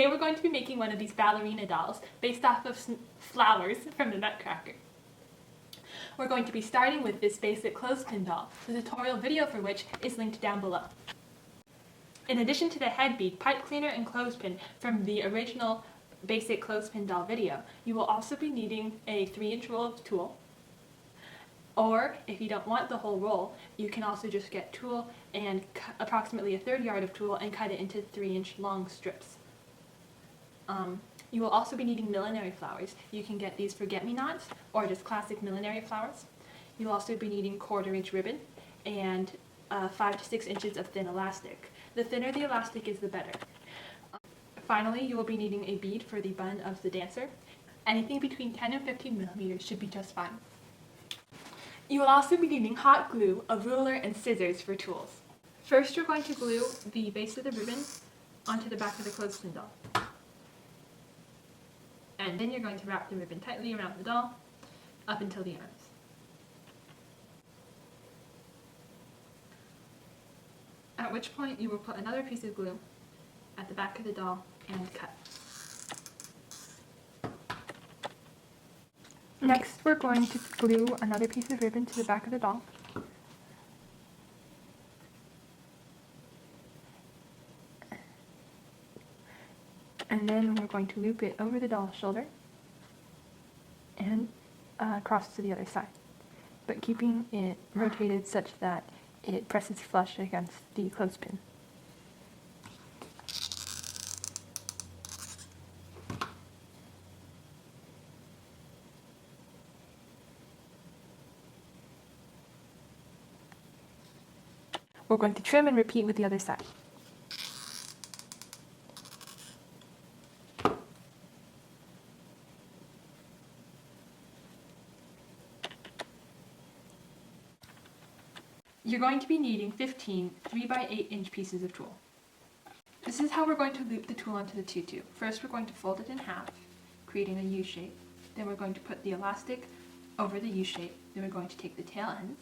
Today we're going to be making one of these ballerina dolls based off of flowers from the Nutcracker. We're going to be starting with this basic clothespin doll, the tutorial video for which is linked down below. In addition to the headbead, pipe cleaner, and clothespin from the original basic clothespin doll video, you will also be needing a 3-inch roll of tulle. Or, if you don't want the whole roll, you can also just get tulle and approximately 1/3 yard of tulle and cut it into 3-inch long strips. You will also be needing millinery flowers. You can get these forget-me-nots or just classic millinery flowers. You'll also be needing 1/4 inch ribbon and 5 to 6 inches of thin elastic. The thinner the elastic is, the better. Finally, you will be needing a bead for the bun of the dancer. Anything between 10 and 15 millimeters should be just fine. You will also be needing hot glue, a ruler, and scissors for tools. First, you're going to glue the base of the ribbon onto the back of the clothespin doll. And then you're going to wrap the ribbon tightly around the doll up until the arms. At which point you will put another piece of glue at the back of the doll and cut. Next, we're going to glue another piece of ribbon to the back of the doll. And then we're going to loop it over the doll's shoulder and across to the other side, but keeping it rotated such that it presses flush against the clothespin. We're going to trim and repeat with the other side. You're going to be needing 15 3x8-inch pieces of tulle. This is how we're going to loop the tulle onto the tutu. First, we're going to fold it in half, creating a U shape. Then we're going to put the elastic over the U shape. Then we're going to take the tail ends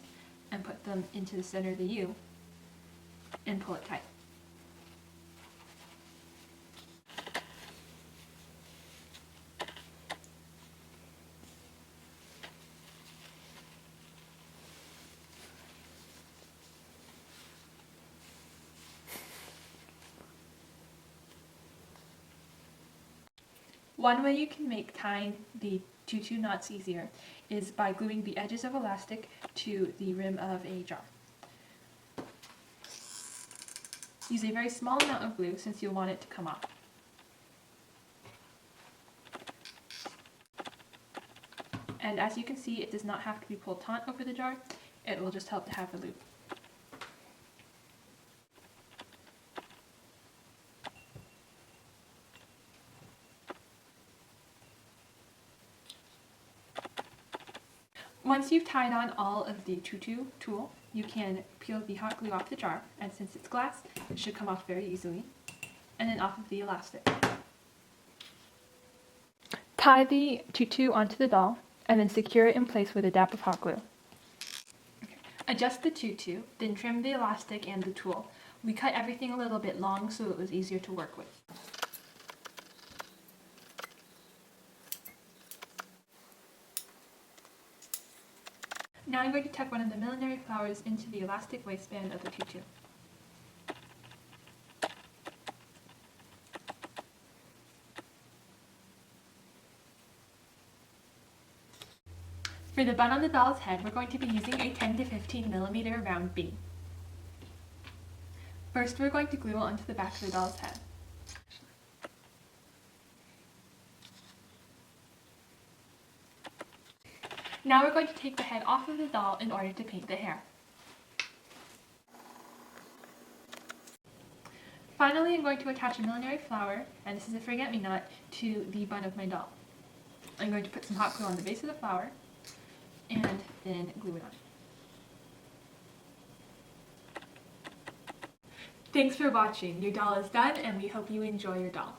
and put them into the center of the U and pull it tight. One way you can make tying the tutu knots easier is by gluing the edges of elastic to the rim of a jar. Use a very small amount of glue since you'll want it to come off. And as you can see, it does not have to be pulled taut over the jar, it will just help to have a loop. Once you've tied on all of the tutu tulle, you can peel the hot glue off the jar, and since it's glass, it should come off very easily, and then off of the elastic. Tie the tutu onto the doll, and then secure it in place with a dab of hot glue. Okay. Adjust the tutu, then trim the elastic and the tulle. We cut everything a little bit long so it was easier to work with. Now I'm going to tuck one of the millinery flowers into the elastic waistband of the tutu. For the bun on the doll's head, we're going to be using a 10 to 15 millimeter round bead. First, we're going to glue onto the back of the doll's head. Now we're going to take the head off of the doll in order to paint the hair. Finally, I'm going to attach a millinery flower, and this is a forget-me-not, to the bun of my doll. I'm going to put some hot glue on the base of the flower, and then glue it on. Thanks for watching. Your doll is done, and we hope you enjoy your doll.